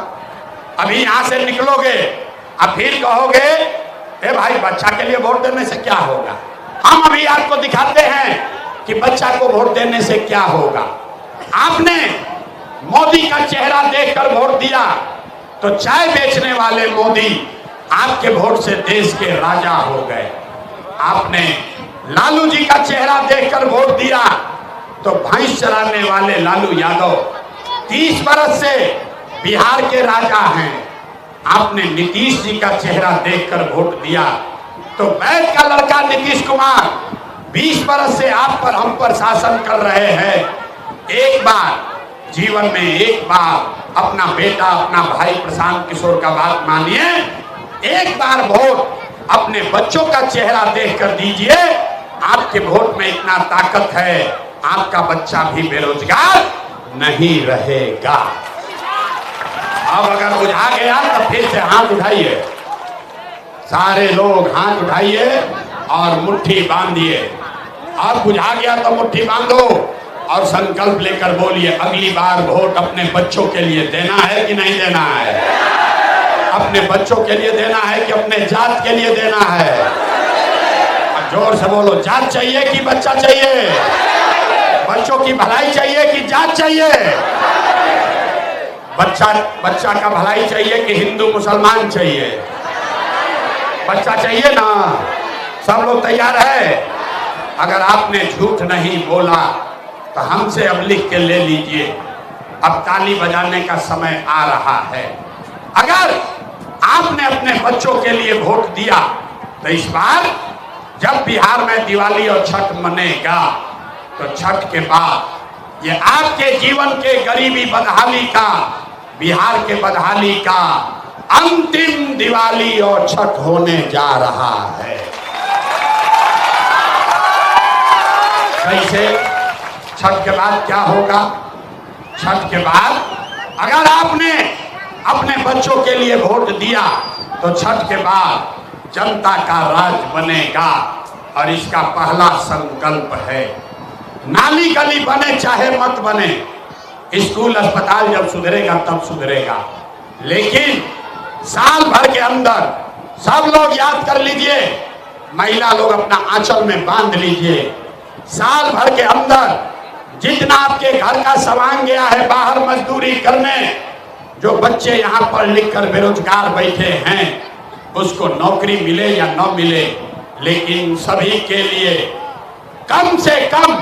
अभी यहां से निकलोगे, अब फिर कहोगे ए भाई बच्चा के लिए वोट देने से क्या होगा। हम अभी आपको दिखाते हैं कि बच्चा को वोट देने से क्या होगा। आपने मोदी का चेहरा देखकर वोट दिया तो चाय बेचने वाले मोदी आपके वोट से देश के राजा हो गए। आपने लालू जी का चेहरा देखकर वोट दिया तो भैंस चराने वाले लालू यादव 30 बरस से बिहार के राजा हैं। आपने नीतीश जी का चेहरा देखकर वोट दिया तो बैठ का लड़का नीतीश कुमार 20 बरस से आप पर हम पर शासन कर रहे हैं। एक बार जीवन में एक बार अपना बेटा अपना भाई प्रशांत किशोर का बात मानिए, एक बार वोट अपने बच्चों का चेहरा देखकर दीजिए। आपके वोट में इतना ताकत है, आपका बच्चा भी बेरोजगार नहीं रहेगा। अब अगर बुझा गया तो फिर से हाथ उठाइए। सारे लोग हाथ उठाइए और मुट्ठी बांधिए। अब बुझा गया तो मुट्ठी बांधो और संकल्प लेकर बोलिए, अगली बार वोट अपने बच्चों के लिए देना है कि नहीं देना है? अपने बच्चों के लिए देना है कि अपने जात के लिए देना है? जोर से बोलो, जात चाहिए कि बच्चा चाहिए? बच्चों की भलाई चाहिए कि जात चाहिए? बच्चा का भलाई चाहिए कि हिंदू मुसलमान चाहिए? बच्चा चाहिए ना? सब लोग तैयार है? अगर आपने झूठ नहीं बोला तो हमसे अब लिख के ले लीजिए। अब ताली बजाने का समय आ रहा है। अगर आपने अपने बच्चों के लिए वोट दिया तो इस बार जब बिहार में दिवाली और छठ मनेगा तो छठ के बाद ये आपके जीवन के गरीबी बदहाली का, बिहार के बदहाली का अंतिम दिवाली और छठ होने जा रहा है। कैसे? छठ के बाद क्या होगा? छठ के बाद अगर आपने अपने बच्चों के लिए वोट दिया तो छठ के बाद जनता का राज बनेगा। और इसका पहला संकल्प है, नाली गली बने चाहे मत बने, स्कूल अस्पताल जब सुधरेगा तब सुधरेगा, लेकिन साल भर के अंदर सब लोग याद कर लीजिए, महिला लोग अपना आंचल में बांध लीजिए, साल भर के अंदर जितना आपके घर का सामान गया है बाहर मजदूरी करने, जो बच्चे यहाँ पढ़ लिख कर बेरोजगार बैठे हैं उसको नौकरी मिले या न मिले, लेकिन सभी के लिए कम से कम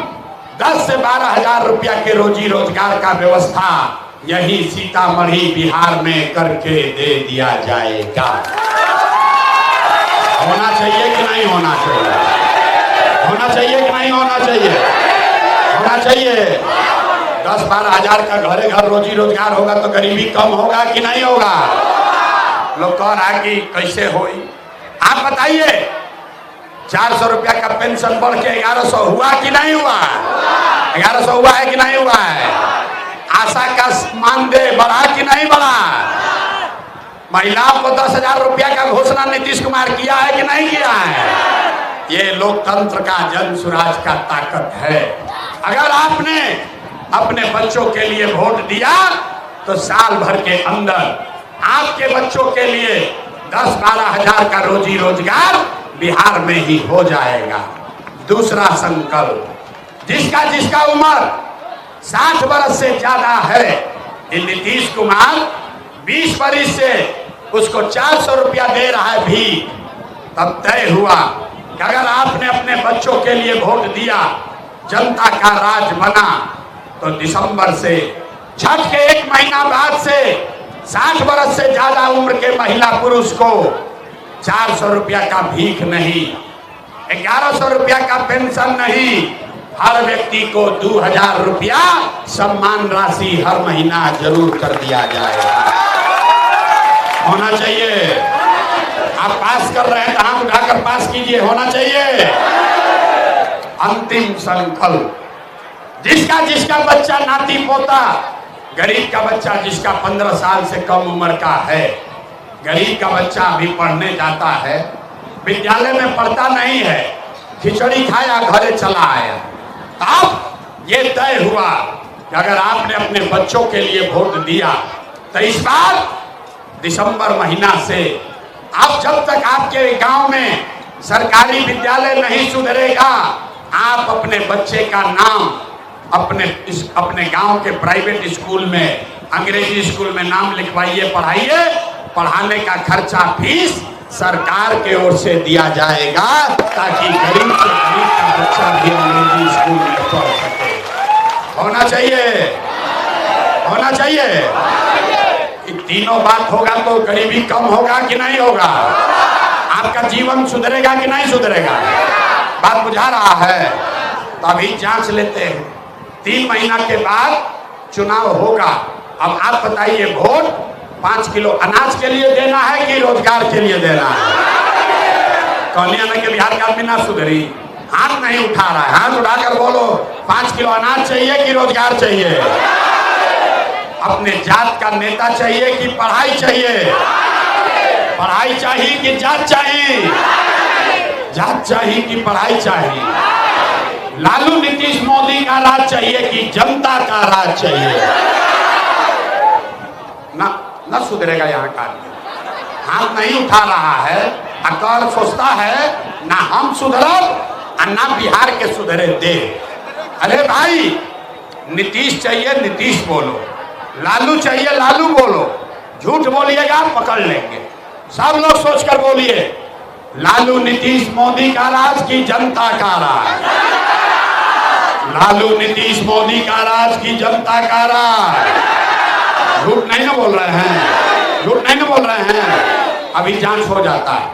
10 से 12 हजार रुपया के रोजी रोजगार का व्यवस्था यही सीतामढ़ी बिहार में करके दे दिया जाएगा। होना चाहिए कि नहीं होना चाहिए? होना चाहिए कि नहीं होना चाहिए? होना चाहिए। 10-12 हजार का घरे घर रोजी रोजगार होगा तो गरीबी कम होगा कि नहीं होगा? लोग कह रहा है कि कैसे होई, आप बताइए। 400 रुपया का पेंशन बढ़ के 1100 हुआ कि नहीं हुआ? 1100 हुआ है कि नहीं हुआ है? आशा का मानदेय बढ़ा कि नहीं बढ़ा? महिलाओं को 10,000 रुपया का घोषणा नीतीश कुमार किया है कि नहीं किया है? ये लोकतंत्र का जन स्वराज का ताकत है। अगर आपने अपने बच्चों के लिए वोट दिया तो साल भर के अंदर आपके बच्चों के लिए 10-12 हजार का रोजी रोजगार बिहार में ही हो जाएगा। दूसरा संकल्प, जिसका जिसका उम्र 60 वर्ष से ज्यादा है, ये नीतीश कुमार 20 वर्ष से उसको 400 रुपया दे रहा है भी, तब तय हुआ कि अगर आपने अपने बच्चों के लिए वोट दिया, जनता का राज बना, तो दिसंबर से छठ के 1 महीना बाद से 60 वर्ष से ज्यादा उम्र के महिला पुरुष को 400 रुपया का भीख नहीं, 1100 रुपया का पेंशन नहीं, हर व्यक्ति को 2000 रुपया सम्मान राशि हर महीना जरूर कर दिया जाएगा। होना चाहिए। आप पास कर रहे हैं तो हाथ उठाकर पास कीजिए, होना चाहिए। अंतिम संकल्प, जिसका जिसका बच्चा नाती पोता, गरीब का बच्चा जिसका 15 साल से कम उम्र का है, गरीब का बच्चा अभी पढ़ने जाता है, विद्यालय में पढ़ता नहीं है, खिचड़ी खाया घरे चला आया, अब ये तय हुआ कि अगर आपने अपने बच्चों के लिए वोट दिया तो इस बार दिसंबर महीना से आप जब तक आपके गांव में सरकारी विद्यालय नहीं सुधरेगा, आप अपने बच्चे का नाम अपने गांव के प्राइवेट स्कूल में, अंग्रेजी स्कूल में नाम लिखवाइए, पढ़ाइए। पढ़ाने का खर्चा फीस सरकार के ओर से दिया जाएगा ताकि गरीब से गरीब का बच्चा भी अंग्रेजी स्कूल में पढ़ सके। होना चाहिए, होना चाहिए। इन तीनों बात होगा तो गरीबी कम होगा कि नहीं होगा? आपका जीवन सुधरेगा कि नहीं सुधरेगा? बात बुझा रहा है? तो अभी जांच लेते हैं। 3 महीना के बाद चुनाव होगा। अब आप बताइए, वोट 5 किलो अनाज के लिए देना है कि रोजगार के लिए देना है? कहलिया ना कि बिहार का आदमी ना सुधरी, हाथ नहीं उठा रहा है। हाथ उठाकर बोलो, 5 किलो अनाज चाहिए कि रोजगार चाहिए? अपने जात का नेता चाहिए कि पढ़ाई चाहिए? पढ़ाई चाहिए कि जात चाहिए? जात चाहिए कि पढ़ाई चाहिए? लालू नीतीश मोदी का राज चाहिए कि जनता का राज चाहिए? ना सुधरेगा यहाँ का आदमी। हाथ नहीं उठा रहा है, अकल सोचता है ना हम सुधरब और ना बिहार के सुधरे दे। अरे भाई, नीतीश चाहिए नीतीश बोलो, लालू चाहिए लालू बोलो। झूठ बोलिएगा पकड़ लेंगे। सब लोग सोचकर बोलिए, लालू नीतीश मोदी का राज की जनता का राज? लालू नीतीश मोदी का राज की जनता का राज? झूठ नहीं ना बोल रहे हैं? झूठ नहीं ना बोल रहे हैं? अभी जांच हो जाता है।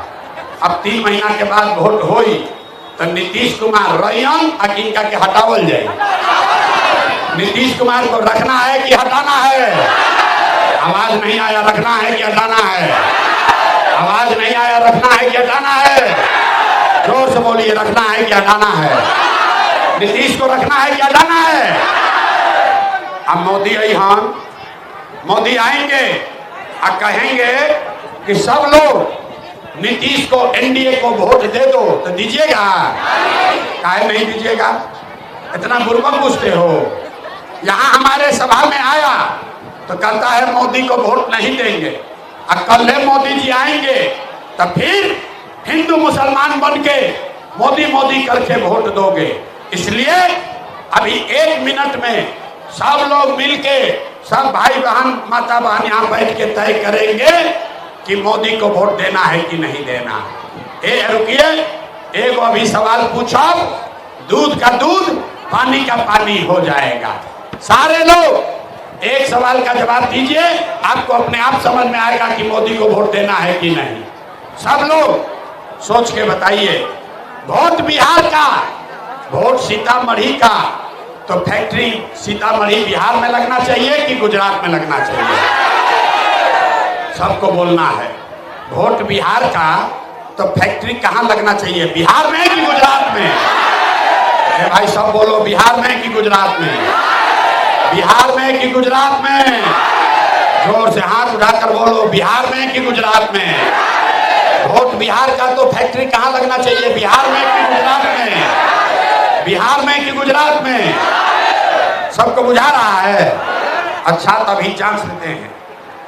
अब 3 महीना के बाद वोट होई तो नीतीश कुमार रैयन अकिंका के हटावल जाए। नीतीश कुमार को रखना है कि हटाना है? आवाज नहीं आया, रखना है कि हटाना है? आवाज नहीं आया, रखना है कि हटाना है? जोर से बोलिए, रखना है कि हटाना है? नीतीश को रखना है कि हटाना है? अब मोदी आई, हाँ मोदी आएंगे और कहेंगे कि सब लोग नीतीश को, एनडीए को वोट दे दो, तो दीजिएगा? काहे नहीं दीजिएगा? इतना बुर्बक पूछते हो। यहाँ हमारे सभा में आया तो कहता है मोदी को वोट नहीं देंगे, और कल मोदी जी आएंगे तो फिर हिंदू मुसलमान बन के मोदी मोदी करके वोट दोगे। इसलिए अभी 1 मिनट में सब लोग मिलके, सब भाई बहन माता बहन यहाँ बैठ के तय करेंगे कि मोदी को वोट देना है कि नहीं देना। रुकिए, एक अभी सवाल पूछो, दूध का दूध पानी का पानी हो जाएगा। सारे लोग एक सवाल का जवाब दीजिए, आपको अपने आप समझ में आएगा कि मोदी को वोट देना है कि नहीं। सब लोग सोच के बताइए। वोट बिहार का, वोट सीतामढ़ी का, तो फैक्ट्री सीतामढ़ी बिहार में लगना चाहिए कि गुजरात में लगना चाहिए? सबको बोलना है। वोट बिहार का, तो फैक्ट्री कहाँ लगना चाहिए, बिहार में कि गुजरात में? अरे भाई सब बोलो, बिहार में कि गुजरात में? बिहार में कि गुजरात में? जोर से हाथ उठाकर बोलो, बिहार में कि गुजरात में? वोट बिहार का, तो फैक्ट्री कहाँ लगना चाहिए, बिहार में कि गुजरात में? बिहार में कि गुजरात में? सबको बुझा रहा है? अच्छा, तभी जांच लेते हैं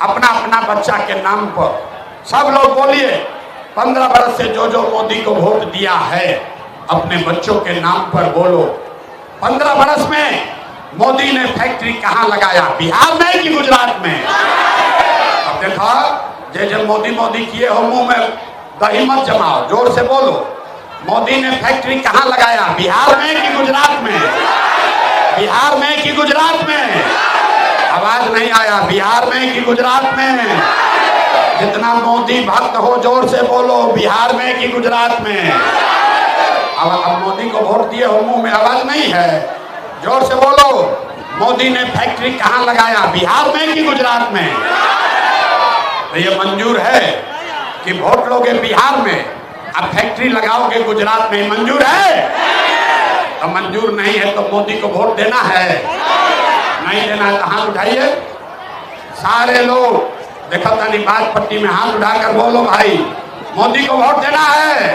अपना अपना बच्चा के नाम पर। सब लोग बोलिए, 15 बरस से जो मोदी को वोट दिया है अपने बच्चों के नाम पर बोलो। 15 बरस में मोदी ने फैक्ट्री कहाँ लगाया, बिहार में कि गुजरात में? अब देखो, जैसे मोदी मोदी किए हो, मुंह में दही मत जमाओ, जोर से बोलो। मोदी ने फैक्ट्री कहाँ लगाया, बिहार में कि गुजरात में? बिहार में कि गुजरात में? आवाज नहीं आया। बिहार में कि गुजरात में? जितना मोदी भक्त हो जोर से बोलो, बिहार में कि गुजरात में? अब मोदी को वोट दिए हो, मुंह में आवाज नहीं है, जोर से बोलो। मोदी ने फैक्ट्री कहाँ लगाया, बिहार में कि गुजरात में? तो ये मंजूर है कि वोट लोगे बिहार में, अब फैक्ट्री लगाओगे गुजरात में, मंजूर है? तो मंजूर नहीं है तो मोदी को वोट देना है? नहीं देना है तो हाथ उठाइए। सारे लोग देखो, तनी बात पट्टी में हाथ उठाकर बोलो, भाई मोदी को वोट देना है,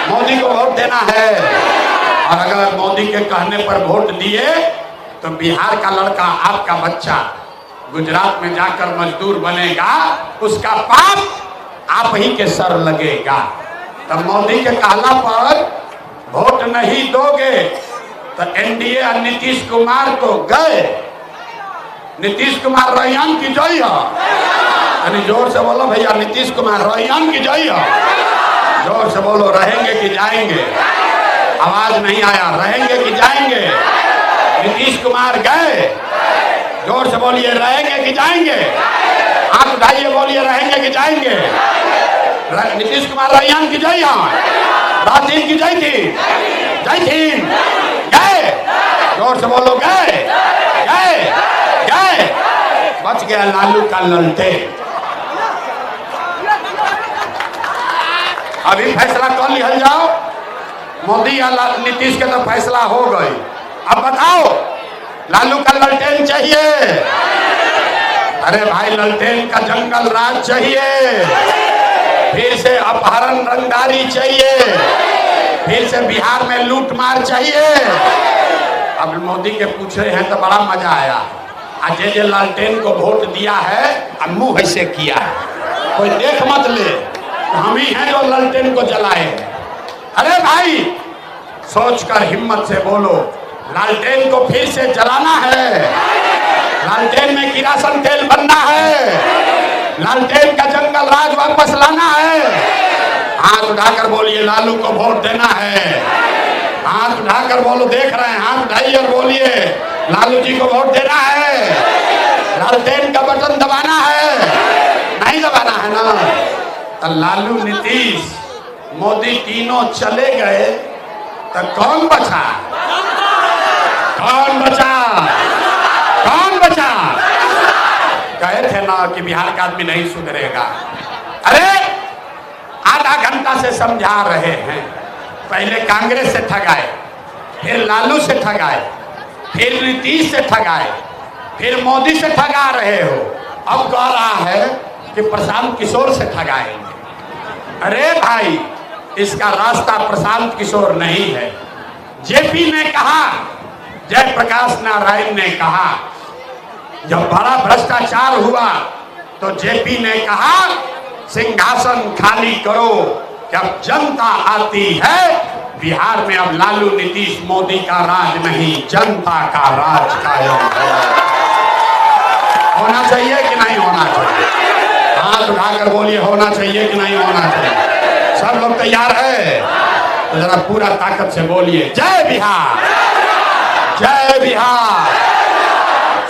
मोदी को वोट देना है। और अगर मोदी के कहने पर वोट दिए तो बिहार का लड़का, आपका बच्चा गुजरात में जाकर मजदूर बनेगा, उसका पाप आप ही के सर लगेगा। तब मोदी के कहला पर वोट नहीं दोगे तो एनडीए और नीतीश कुमार को गए। नीतीश कुमार रैयान की जय हो, यानी जोर से बोलो भैया, नीतीश कुमार रैयान की जय हो। जोर से बोलो, रहेंगे कि जाएंगे? आवाज नहीं आया। रहेंगे कि जाएंगे? नीतीश कुमार गए, जोर से बोलिए, रहेंगे कि जाएंगे? हाथ उठाइए, बोलिए, रहेंगे कि जाएंगे? नीतीश कुमार रैयान की जय हो, राजीव की जय थी, जय थी, गए। जोर से बोलो, गए गए गए। बच गया लालू का ललटे। अभी फैसला कर लिया जाओ, मोदी या नीतीश के तो फैसला हो गई। अब बताओ, लालू का ललटेन चाहिए? अरे भाई, ललटेन का जंगल राज चाहिए, फिर से अपहरण रंगदारी चाहिए, फिर से बिहार में लूट मार चाहिए। अब मोदी के पूछ रहे हैं तो बड़ा मजा आया। आज जे लालटेन को वोट दिया है, अब मुंह ऐसे किया है, कोई देख मत ले, हम ही हैं जो लालटेन को जलाए। अरे भाई, सोचकर हिम्मत से बोलो, लालटेन को फिर से जलाना है, लालटेन में किरासन तेल बनना है, लालटेन का जंगल राज वापस लाना है। हाथ उठाकर बोलिए, लालू को वोट देना है। हाथ उठाकर बोलो, देख रहे हैं, हाथ उठाइए और बोलिए, लालू जी को वोट देना है। लालटेन का बटन दबाना है, नहीं दबाना है ना? तो लालू, नीतीश, मोदी तीनों चले गए तो कौन बचा? कौन बचा? कौन बचा? कहे थे ना कि बिहार का आदमी नहीं सुधरेगा। अरे आधा घंटा से समझा रहे हैं। पहले कांग्रेस से ठगाए, फिर लालू से ठगाए, फिर नीतीश से ठगाए, फिर मोदी से ठगा रहे हो, अब कह रहा है कि प्रशांत किशोर से ठगाएंगे। अरे भाई, इसका रास्ता प्रशांत किशोर नहीं है। जेपी ने कहा, जयप्रकाश नारायण ने कहा, जब बड़ा भ्रष्टाचार हुआ तो जेपी ने कहा सिंहासन खाली करो, जब जनता आती है। बिहार में अब लालू नीतीश मोदी का राज नहीं, जनता का राज कायम है। होना चाहिए कि नहीं होना चाहिए? हाथ उठाकर बोलिए, होना चाहिए कि नहीं होना चाहिए? सब लोग तैयार है तो जरा पूरा ताकत से बोलिए, जय बिहार, जय बिहार।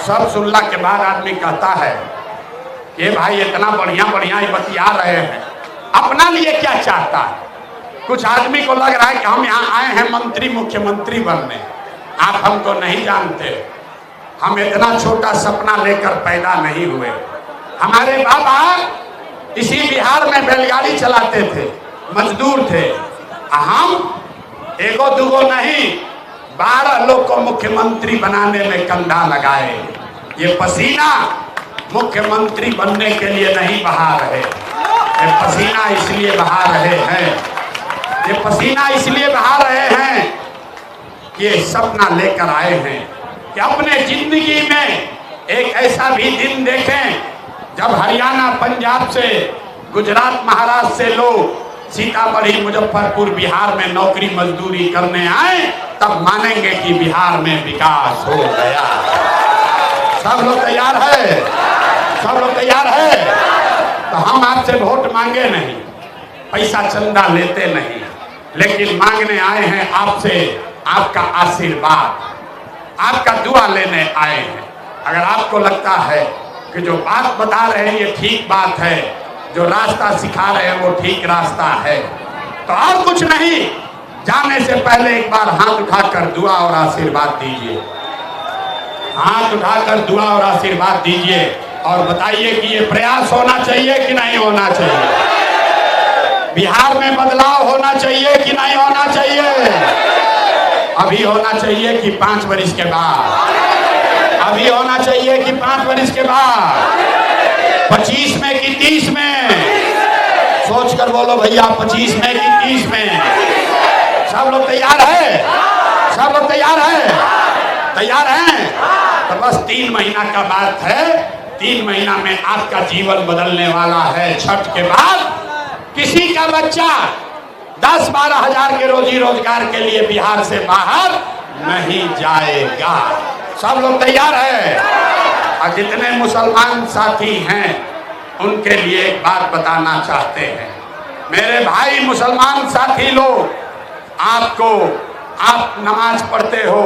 सब सुनने के बाद आदमी कहता है कि भाई इतना बढ़िया बढ़िया बतिया रहे हैं, अपना लिए क्या चाहता है? कुछ आदमी को लग रहा है कि हम यहाँ आए हैं मंत्री मुख्यमंत्री बनने। आप हमको नहीं जानते, हम इतना छोटा सपना लेकर पैदा नहीं हुए। हमारे बाबा इसी बिहार में बैलगाड़ी चलाते थे, मजदूर थे। हम एगो दुगो नहीं, 12 लोग को मुख्यमंत्री बनाने में कंधा लगाए। ये पसीना मुख्यमंत्री बनने के लिए नहीं बहा रहे, ये पसीना इसलिए बहा रहे हैं, ये पसीना इसलिए बहा रहे हैं कि ये सपना लेकर आए हैं कि अपने जिंदगी में एक ऐसा भी दिन देखें जब हरियाणा पंजाब से, गुजरात महाराष्ट्र से लोग सीतामढ़ी मुजफ्फरपुर बिहार में नौकरी मजदूरी करने आए, तब मानेंगे कि बिहार में विकास हो गया। सब लोग तैयार है? सब लोग तैयार है? तो हम आपसे वोट मांगे नहीं, पैसा चंदा लेते नहीं, लेकिन मांगने आए हैं आपसे आपका आशीर्वाद, आपका दुआ लेने आए हैं। अगर आपको लगता है कि जो बात बता रहे हैं ये ठीक बात है, जो रास्ता सिखा रहे हैं वो ठीक रास्ता है, तो और कुछ नहीं, जाने से पहले एक बार हाथ उठाकर दुआ और आशीर्वाद दीजिए। हाथ उठाकर दुआ और आशीर्वाद दीजिए और बताइए कि ये प्रयास होना चाहिए कि नहीं होना चाहिए? बिहार में बदलाव होना चाहिए कि नहीं होना चाहिए? अभी होना चाहिए कि 5 वर्ष के बाद? अभी होना चाहिए कि 5 वर्ष के बाद? 25 में कि 30 में? सोच कर बोलो भैया, 25 में कि 30 में? सब लोग तैयार है? सब लोग तैयार है? तैयार हैं? तो बस 3 महीना का बात है, 3 महीना में आपका जीवन बदलने वाला है। छठ के बाद किसी का बच्चा 10-12 हजार के रोजी रोजगार के लिए बिहार से बाहर नहीं जाएगा। सब लोग तैयार है? और जितने मुसलमान साथी हैं उनके लिए एक बात बताना चाहते हैं। मेरे भाई मुसलमान साथी लोग, आपको, आप नमाज पढ़ते हो,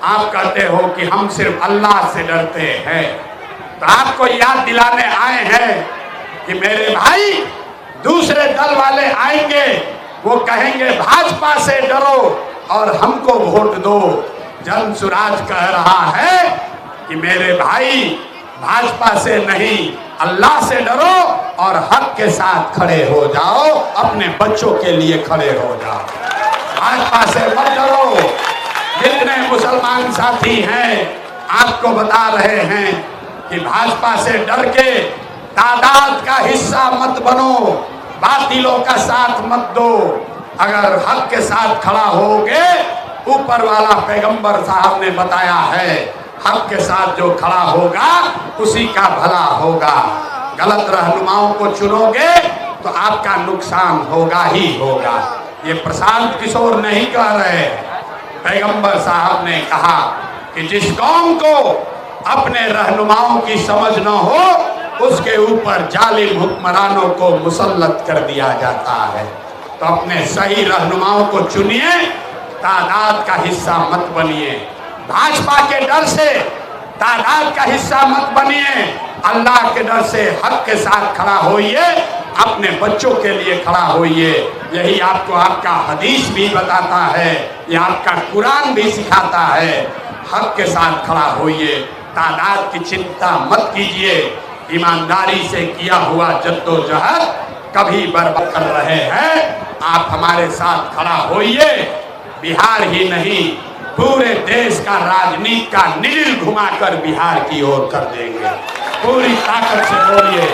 आप कहते हो कि हम सिर्फ अल्लाह से डरते हैं, तो आपको याद दिलाने आए हैं कि मेरे भाई, दूसरे दल वाले आएंगे, वो कहेंगे भाजपा से डरो और हमको वोट दो। जन सुराज कह रहा है कि मेरे भाई, भाजपा से नहीं, अल्लाह से डरो और हक के साथ खड़े हो जाओ, अपने बच्चों के लिए खड़े हो जाओ, भाजपा से मत डरो। जितने मुसलमान साथी हैं आपको बता रहे हैं कि भाजपा से डर के तादाद का हिस्सा मत बनो, बातिलों का साथ मत दो। अगर हक के साथ खड़ा होगे, ऊपर वाला पैगंबर साहब ने बताया है, हक के साथ जो खड़ा होगा उसी का भला होगा। गलत रहनुमाओं को चुनोगे तो आपका नुकसान होगा ही होगा। ये प्रशांत किशोर नहीं कह रहे, पैगंबर साहब ने कहा कि जिस कौम को अपने रहनुमाओं की समझ न हो, उसके ऊपर जालिम हुक्मरानों को मुसल्लत कर दिया जाता है। तो अपने सही रहनुमाओं को चुनिए, तादाद का हिस्सा मत बनिए, भाजपा के डर से तादाद का हिस्सा मत बनिए, अल्लाह के डर से हक के साथ खड़ा होइए, अपने बच्चों के लिए खड़ा होइए। यही आपको आपका हदीस भी बताता है, ये आपका कुरान भी सिखाता है। हक के साथ खड़ा होइए, तादाद की चिंता मत कीजिए, ईमानदारी से किया हुआ जद्दोजहद कभी बर्बाद कर रहे हैं। आप हमारे साथ खड़ा होइए बिहार ही नहीं पूरे देश का राजनीति का नील घुमाकर बिहार की ओर कर देंगे। पूरी ताकत से बोलिए।